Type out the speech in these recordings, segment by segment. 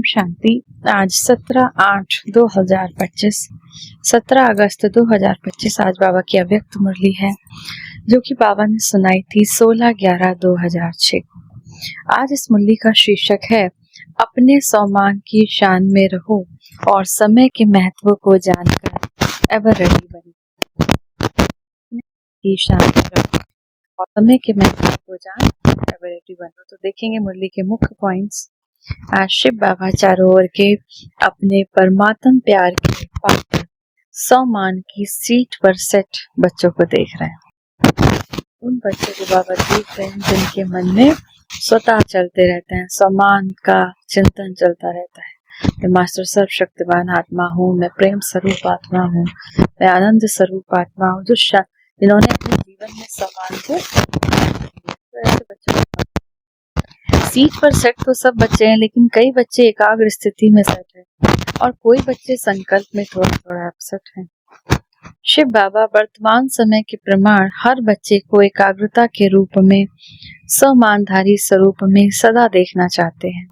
शांति। आज 17/8/2025 17 अगस्त 2025 आज बाबा की अव्यक्त मुरली है जो कि बाबा ने सुनाई थी 16/11/2006। आज इस मुरली का शीर्षक है अपने सम्मान की शान में रहो और समय के महत्व को जानकर एवर रेडी बनो। की शान में रहो और समय के महत्व को जान एवर रेडी बनो। तो देखेंगे मुरली के मुख्य पॉइंट्स। आज शिव बाबा चारों ओर के अपने परमात्म प्यार के पात्र सम्मान की सीट पर सेट बच्चों को देख रहे हैं। उन बच्चों को बाबा देख रहे हैं जिनके मन में स्वतः चलते रहते हैं, सम्मान का चिंतन चलता रहता है। मैं मास्टर सर्वशक्तिवान आत्मा हूँ, मैं प्रेम स्वरूप आत्मा हूँ, मैं आनंद स्वरूप आत्मा हूँ। जिन्होंने अपने जीवन में सम्मान को ऐसे बच्चों सीट पर सेट तो सब बच्चे हैं, लेकिन कई बच्चे एकाग्र स्थिति में सेट हैं और कोई बच्चे संकल्प में थोड़ा थोड़ा अपसेट हैं। शिव बाबा वर्तमान समय के प्रमाण हर बच्चे को एकाग्रता के रूप में सम्मानधारी स्वरूप में सदा देखना चाहते हैं।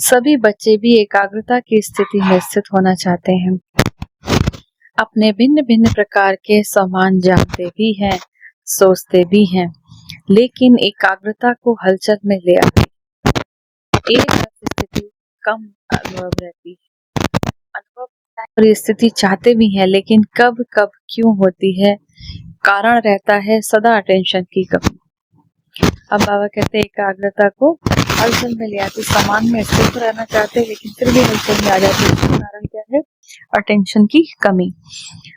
सभी बच्चे भी एकाग्रता की स्थिति में स्थित होना चाहते हैं। अपने भिन्न भिन्न प्रकार के सम्मान जानते भी हैं, सोचते भी हैं, लेकिन एकाग्रता को हलचल में ले आते एक स्थिति कम अनुभव रहती है। अनुभव स्थिति चाहते भी हैं, लेकिन कब कब क्यों होती है, कारण रहता है सदा अटेंशन की कमी। अब बाबा कहते हैं एकाग्रता को हलचल में ले आते, समान में स्थित रहना चाहते हैं लेकिन फिर भी हलचल में आ जाते हैं। कारण क्या है? अटेंशन की कमी।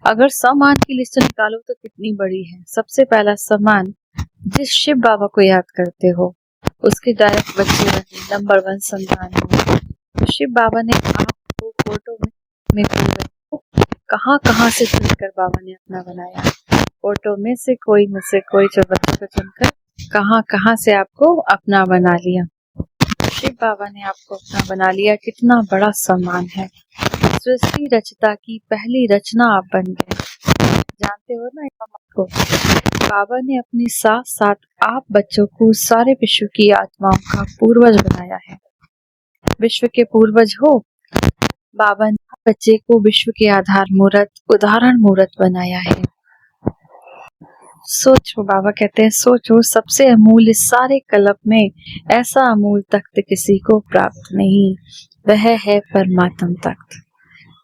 अगर सम्मान की लिस्ट निकालो तो कितनी बड़ी है। सबसे पहला सम्मान जिस शिव बाबा को याद करते हो उसके डायरेक्ट बच्चे बने, नंबर 1 संतान हो। शिव बाबा ने आपको फोटो में कहाँ कहाँ से चुनकर बाबा ने अपना बनाया। फोटो में से कोई जो बच्चे को चुनकर कहाँ कहाँ से आपको अपना बना लिया। शिव बाबा ने आपको अपना बना लिया, कितना बड़ा सम्मान है। सृष्टि रचता की पहली रचना आप बन गए, जानते हो ना इस बात को। बाबा ने अपने साथ साथ आप बच्चों को सारे विश्व की आत्माओं का पूर्वज बनाया है। विश्व के पूर्वज हो। बाबा ने बच्चे को विश्व के आधार मूर्त, उदाहरण मूर्त बनाया है। सोचो, बाबा कहते हैं सोचो, सबसे अमूल्य सारे कल्प में ऐसा अमूल तख्त किसी को प्राप्त नहीं, वह है परमात्म तख्त।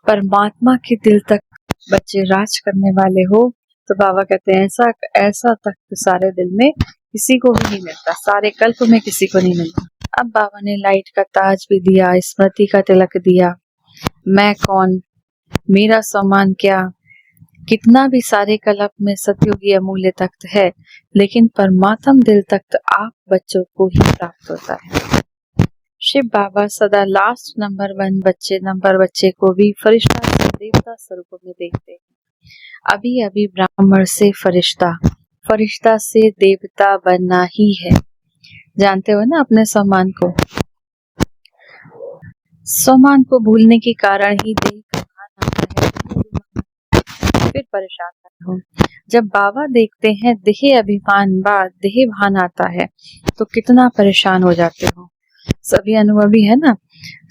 परमात्मा के दिल तक बच्चे राज करने वाले हो तो बाबा कहते हैं ऐसा तख्त सारे दिल में किसी को भी नहीं मिलता, सारे कल्प में किसी को नहीं मिलता। अब बाबा ने लाइट का ताज भी दिया, स्मृति का तिलक दिया। मैं कौन, मेरा सम्मान क्या, कितना भी सारे कल्प में सतयुगी अमूल्य तख्त है, लेकिन परमात्म दिल तख्त आप बच्चों को ही प्राप्त होता है। शिव बाबा सदा लास्ट नंबर 1 बच्चे को भी फरिश्ता से देवता स्वरूप में देखते हैं। अभी अभी ब्राह्मण से फरिश्ता से देवता बनना ही है। जानते हो ना अपने सम्मान को। सम्मान को भूलने के कारण ही देह का भान आता है, फिर परेशान न हो। जब बाबा देखते हैं देह अभिमान बाद देह भान आता है तो कितना परेशान हो जाते हो। सभी अनुभवी है ना।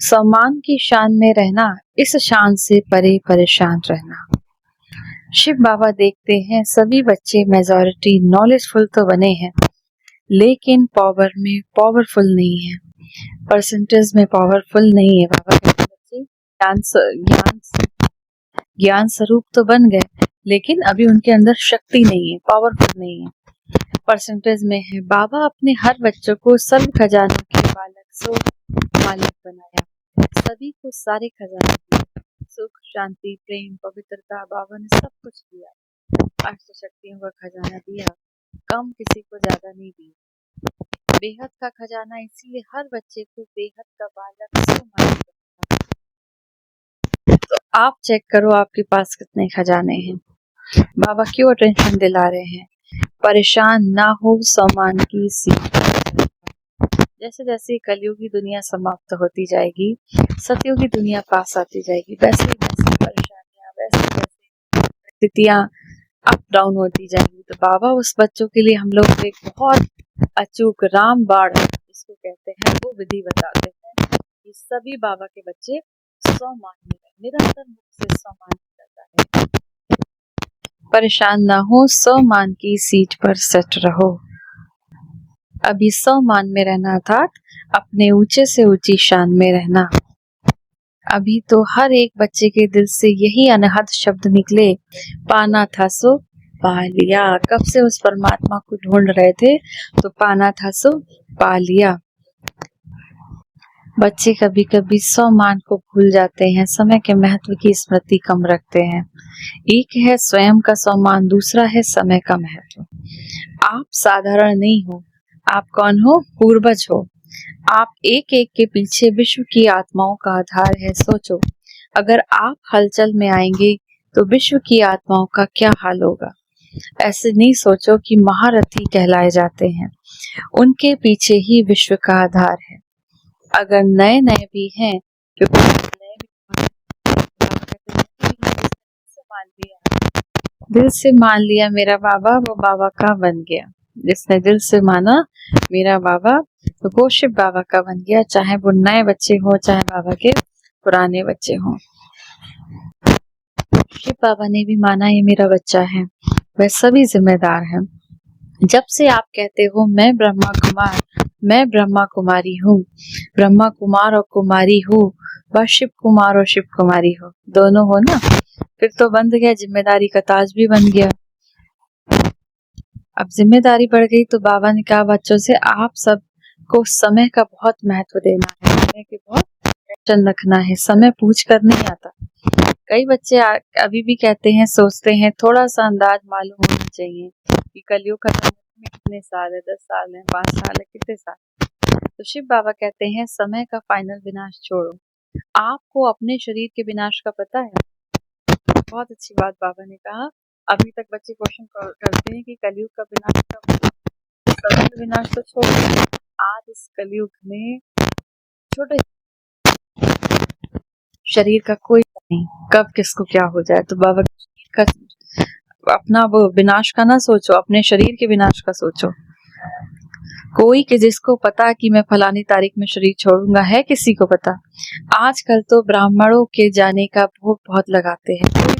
सम्मान की शान में रहना, इस शान से परे परेशान रहना। शिव बाबा देखते हैं सभी बच्चे मेजॉरिटी नॉलेजफुल तो बने हैं, लेकिन पावर में पावरफुल नहीं है, परसेंटेज में पावरफुल नहीं है। बाबा कहते हैं बच्चे ज्ञान स्वरूप तो बन गए, लेकिन अभी उनके अंदर शक्ति नहीं है, पावरफुल नहीं है, परसेंटेज में है। बाबा अपने हर बच्चों को सर्व खजानों के मालिक बनाया, सभी को सारे खजाने दिए, सुख, शांति, प्रेम, पवित्रता, बाबा ने सब कुछ दिया। अष्ट शक्तियों का खजाना दिया, कम किसी को ज्यादा नहीं दिया। बेहद का खजाना, इसीलिए हर बच्चे को बेहद का बालक मालिक बनाया। तो आप चेक करो आपके पास कितने खजाने हैं। बाबा क्यों टेंशन दिला रहे हैं? परेशान ना हो सम्मान की सीख। जैसे जैसे कलयुगी दुनिया समाप्त होती जाएगी, सतयुगी दुनिया पास आती जाएगी, वैसे वैसे परेशानियां, वैसे स्थितियां अप डाउन होती जाएंगी। तो बाबा उस बच्चों के लिए हम लोग एक बहुत अचूक रामबाण जिसको कहते हैं वो विधि बताते हैं कि सभी बाबा के बच्चे 100 मान में रहे, निरंतर मुख से 100 मान करता है। परेशान ना हो, 100 मान की सीट पर सेट रहो। अभी 100 मान में रहना अर्थात अपने ऊंचे से ऊंची शान में रहना। अभी तो हर एक बच्चे के दिल से यही अनहद शब्द निकले, पाना था सो पा लिया। कब से उस परमात्मा को ढूंढ रहे थे, तो पाना था सो पा लिया। बच्चे कभी कभी 100 मान को भूल जाते हैं, समय के महत्व की स्मृति कम रखते हैं। एक है स्वयं का 100 मान, दूसरा है समय का महत्व। आप साधारण नहीं हो, आप कौन हो? पूर्वज हो। आप एक एक के पीछे विश्व की आत्माओं का आधार है। सोचो, अगर आप हलचल में आएंगे तो विश्व की आत्माओं का क्या हाल होगा। ऐसे नहीं सोचो कि महारथी कहलाए जाते हैं, उनके पीछे ही विश्व का आधार है। अगर नए नए भी हैं, क्योंकि नए दिल से मान लिया मेरा बाबा, वो बाबा का बन गया। जिसने दिल से माना मेरा बाबा, तो वो शिव बाबा का बन गया, चाहे वो नए बच्चे हो, चाहे बाबा के पुराने बच्चे हो। शिव बाबा ने भी माना ये मेरा बच्चा है, वह सभी जिम्मेदार हैं। जब से आप कहते हो मैं ब्रह्मा कुमार, मैं ब्रह्मा कुमारी हूँ, ब्रह्मा कुमार और कुमारी हूँ, वह शिव कुमार और शिव कुमारी हो, दोनों हो ना, फिर तो बंध गया, जिम्मेदारी का ताज भी बन गया। अब जिम्मेदारी बढ़ गई तो बाबा ने कहा बच्चों से आप सबको समय का बहुत महत्व देना है, समय की बहुत टेंशन रखना है। समय पूछ कर नहीं आता। कई बच्चे अभी भी कहते हैं, सोचते हैं, थोड़ा सा अंदाज मालूम होना चाहिए कि कलयुग खत्म होने में कितने साल है, 10 साल है, 5 साल है, कितने साल। तो शिव बाबा कहते हैं समय का फाइनल विनाश छोड़ो। आपको अपने शरीर के विनाश का पता है? बहुत अच्छी बात बाबा ने कहा। अभी तक बच्चे क्वेश्चन करते हैं कि कलयुग का विनाश कब होगा। समय का विनाश तो छोड़ो, आज इस कलयुग में छोटे शरीर का कोई नहीं, कब किसको क्या हो जाए। तो बाबा का अपना वो विनाश का ना सोचो, अपने शरीर के विनाश का सोचो। कोई कि जिसको पता कि मैं फलानी तारीख में शरीर छोड़ूंगा, है किसी को पता? आजकल तो ब्राह्मणों के जाने का भोग बहुत लगाते हैं।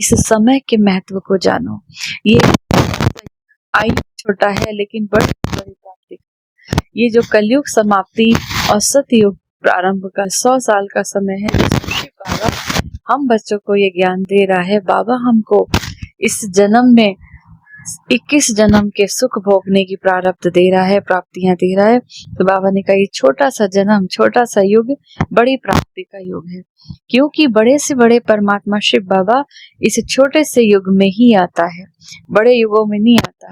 इस समय के महत्व को जानो। ये आयु छोटा है लेकिन बड़ी प्राप्ति। ये जो कलयुग समाप्ति और सतयुग प्रारंभ का 100 साल का समय है, जिसमें बाबा हम बच्चों को ये ज्ञान दे रहा है। बाबा हमको इस जन्म में 21 जन्म के सुख भोगने की प्रारब्ध दे रहा है, प्राप्तियां दे रहा है। तो बाबा ने कहा ये छोटा सा जन्म, छोटा सा युग बड़ी प्राप्ति का युग है, क्योंकि बड़े से बड़े परमात्मा शिव बाबा इस छोटे से युग में ही आता है, बड़े युगों में नहीं आता।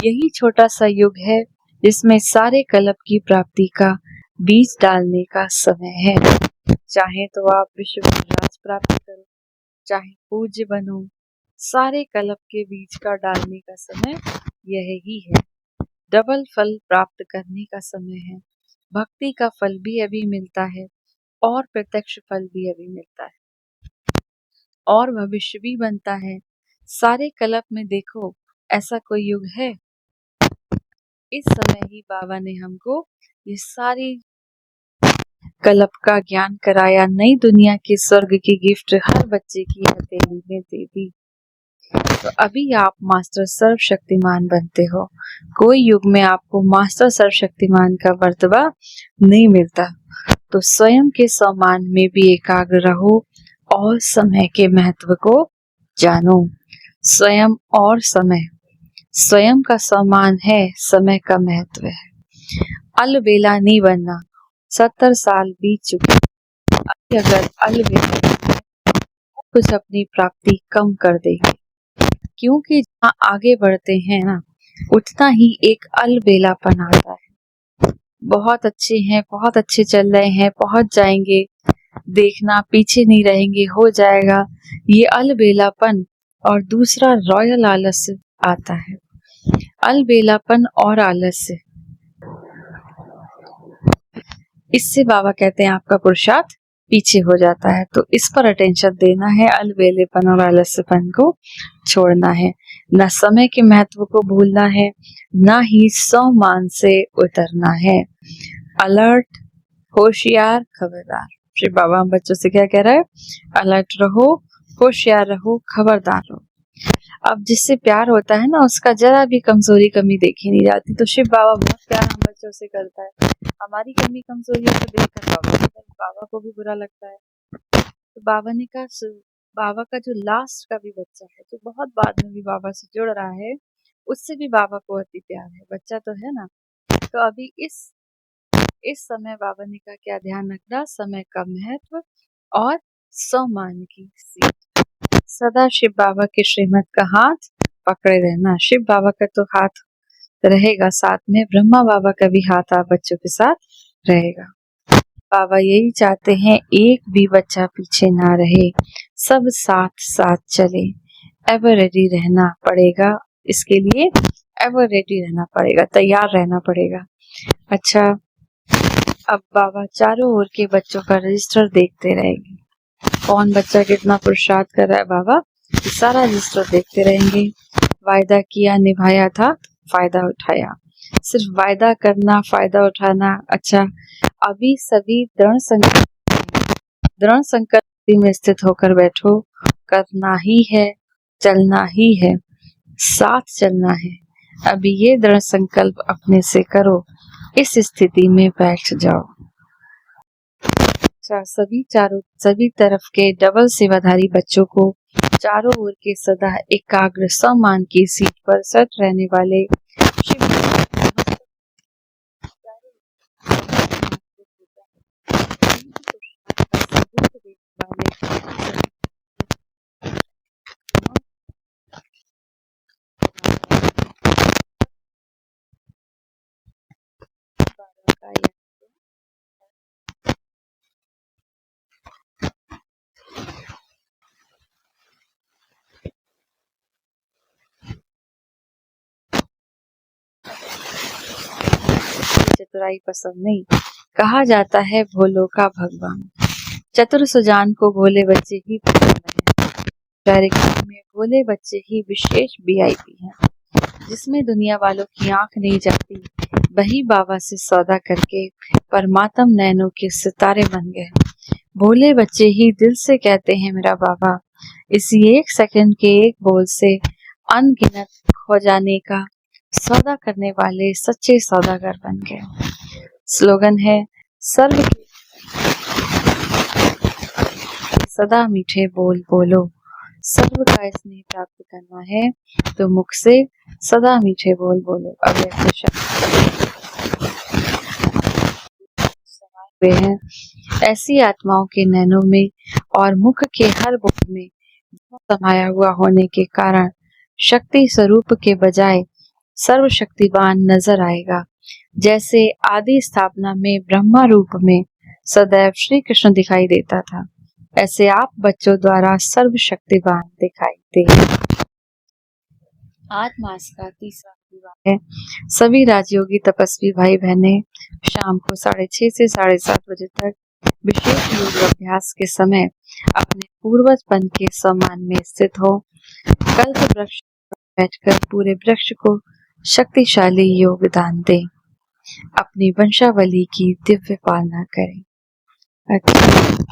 यही छोटा सा युग है जिसमें सारे कल्प की प्राप्ति का बीज डालने का समय है। चाहे तो आप विश्व में राज प्राप्त करो, चाहे पूज्य बनो, सारे कल्प के बीज का डालने का समय यही है। डबल फल प्राप्त करने का समय है। भक्ति का फल भी अभी मिलता है और प्रत्यक्ष फल भी अभी मिलता है और भविष्य भी बनता है। सारे कल्प में देखो ऐसा कोई युग है? इस समय ही बाबा ने हमको ये सारी कल्प का ज्ञान कराया। नई दुनिया की स्वर्ग की गिफ्ट हर बच्चे की हथेली में दे दी। तो अभी आप मास्टर सर्वशक्तिमान बनते हो। कोई युग में आपको मास्टर सर्वशक्तिमान का मर्तबा नहीं मिलता। तो स्वयं के सम्मान में भी एकाग्र रहो और समय के महत्व को जानो। स्वयं और समय, स्वयं का सम्मान है, समय का महत्व है। अलबेला नहीं बनना। 70 साल बीत चुके, अभी अगर अलबेला कुछ अपनी प्राप्ति कम कर देंगे, क्योंकि जहाँ आगे बढ़ते हैं ना, उतना ही एक अलबेलापन आता है। बहुत अच्छे हैं, बहुत अच्छे चल रहे हैं, पहुंच जाएंगे, देखना पीछे नहीं रहेंगे, हो जाएगा, ये अलबेलापन। और दूसरा रॉयल आलस्य आता है। अलबेलापन और आलस्य, इससे बाबा कहते हैं आपका पुरुषार्थ पीछे हो जाता है। तो इस पर अटेंशन देना है, अलबेलेपन और आलस्यपन को छोड़ना है। न समय के महत्व को भूलना है, ना ही सम्मान से उतरना है। अलर्ट, होशियार खबरदार। श्री बाबा हम बच्चों से क्या कह रहा है? अलर्ट रहो, होशियार रहो, खबरदार रहो। अब जिससे प्यार होता है ना, उसका जरा भी कमजोरी कमी देखी नहीं जाती। तो शिव बाबा बहुत प्यार हम बच्चों से करता है। हमारी कमी कमजोरियों को देखकर बाबा को भी बुरा लगता है। तो बाबा का जो लास्ट का भी बच्चा है, जो बहुत बाद में भी बाबा से जुड़ रहा है, उससे भी बाबा को अति प्यार है। बच्चा तो है ना। तो अभी इस समय बाबा ने कहा क्या ध्यान रखना, समय का महत्व और सम्मान की सीख। सदा शिव बाबा के श्रीमत का हाथ पकड़े रहना। शिव बाबा का तो हाथ रहेगा साथ में, ब्रह्मा बाबा का भी हाथ आप बच्चों के साथ रहेगा। बाबा यही चाहते हैं एक भी बच्चा पीछे ना रहे, सब साथ साथ चले। एवर रेडी रहना पड़ेगा, इसके लिए एवर रेडी रहना पड़ेगा, तैयार रहना पड़ेगा। अच्छा, अब बाबा चारों ओर के बच्चों का रजिस्टर देखते रहेंगे। कौन बच्चा कितना पुरुषार्थ कर रहा है, बाबा सारा रजिस्टर देखते रहेंगे। वायदा किया, निभाया था, फायदा उठाया। सिर्फ वायदा करना, फायदा उठाना। अच्छा, अभी सभी दृढ़ संकल्प में स्थित होकर बैठो। करना ही है, चलना ही है, साथ चलना है। अभी ये दृढ़ संकल्प अपने से करो, इस स्थिति में बैठ जाओ। अच्छा, सभी तरफ के डबल सेवाधारी बच्चों को चारों ओर के सदा एकाग्र सम्मान की सीट पर सट रहने वाले शिव चतुराई पसंद नहीं। कहा जाता है भोलों का भगवान। चतुर सुजान को भोले बच्चे ही पसंद है। में भोले बच्चे ही विशेष वीआईपी हैं। जिसमें दुनिया वालों की आंख नहीं जाती, वही बाबा से सौदा करके परमात्म नैनों के सितारे बन गए। भोले बच्चे ही दिल से कहते हैं मेरा बाबा। इसी एक सेकंड के एक बोल से अनगिनत हो जाने का सौदा करने वाले सच्चे सौदागर बन गए। स्लोगन है सर्व के सदा मीठे बोल बोलो। सर्व का स्नेह प्राप्त करना है तो मुख से सदा मीठे बोल बोलो। वे हैं ऐसी आत्माओं के नैनों में और मुख के हर बोल में समाया हुआ होने के कारण शक्ति स्वरूप के बजाय सर्वशक्तिवान नजर आएगा। जैसे आदि स्थापना में ब्रह्मा रूप में सदैव श्री कृष्ण दिखाई देता था, ऐसे आप बच्चों द्वारा सर्वशक्तिवान दिखाई दे। आज मास का तीसरा रविवार है। सभी राजयोगी तपस्वी भाई बहने शाम को 6:30 से 7:30 बजे तक विशेष योग अभ्यास के समय अपने पूर्वजपन के सम्मान में स्थित हो कल्प वृक्ष बैठकर पूरे वृक्ष को शक्तिशाली योगदान दें, अपनी वंशावली की दिव्य पालना करें। अच्छा।